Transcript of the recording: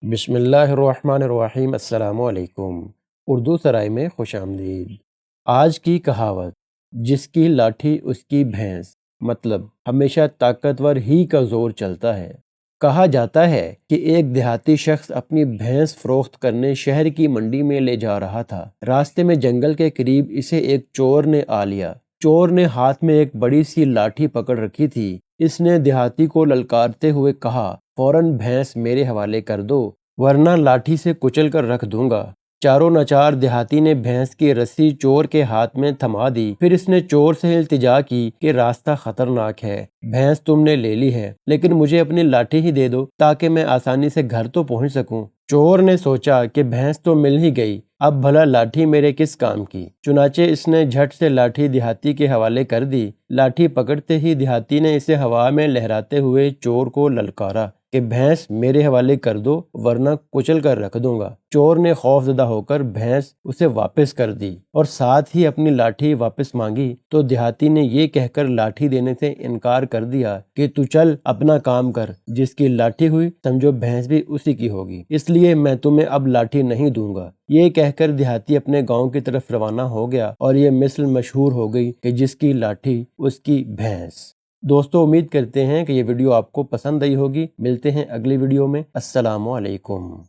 بسم اللہ الرحمن الرحیم۔ السلام علیکم۔ اردو سرائے میں خوش آمدید۔ آج کی کہاوت، جس کی لاٹھی اس کی بھینس، مطلب ہمیشہ طاقتور ہی کا زور چلتا ہے۔ کہا جاتا ہے کہ ایک دیہاتی شخص اپنی بھینس فروخت کرنے شہر کی منڈی میں لے جا رہا تھا۔ راستے میں جنگل کے قریب اسے ایک چور نے آ لیا۔ چور نے ہاتھ میں ایک بڑی سی لاٹھی پکڑ رکھی تھی۔ اس نے دیہاتی کو للکارتے ہوئے کہا، فوراً بھینس میرے حوالے کر دو ورنہ لاٹھی سے کچل کر رکھ دوں گا۔ چاروں ناچار دیہاتی نے بھینس کی رسی چور کے ہاتھ میں تھما دی۔ پھر اس نے چور سے التجا کی کہ راستہ خطرناک ہے، بھینس تم نے لے لی ہے لیکن مجھے اپنی لاٹھی ہی دے دو تاکہ میں آسانی سے گھر تو پہنچ سکوں۔ چور نے سوچا کہ بھینس تو مل ہی گئی، اب بھلا لاٹھی میرے کس کام کی؟ چنانچہ اس نے جھٹ سے لاٹھی دیہاتی کے حوالے کر دی۔ لاٹھی پکڑتے ہی دیہاتی نے اسے ہوا میں لہراتے ہوئے چور کو للکارا کہ بھینس میرے حوالے کر دو ورنہ کچل کر رکھ دوں گا۔ چور نے خوف زدہ ہو کر بھینس اسے واپس کر دی اور ساتھ ہی اپنی لاٹھی واپس مانگی تو دیہاتی نے یہ کہہ کر لاٹھی دینے سے انکار کر دیا کہ تو چل اپنا کام کر، جس کی لاٹھی ہوئی سمجھو بھینس بھی اسی کی ہوگی، اس لیے میں تمہیں اب لاٹھی نہیں دوں گا۔ یہ کہہ کر دیہاتی اپنے گاؤں کی طرف روانہ ہو گیا اور یہ مثل مشہور ہو گئی کہ جس کی لاٹھی اس کی بھینس۔ دوستو، امید کرتے ہیں کہ یہ ویڈیو آپ کو پسند آئی ہوگی۔ ملتے ہیں اگلی ویڈیو میں۔ السلام علیکم۔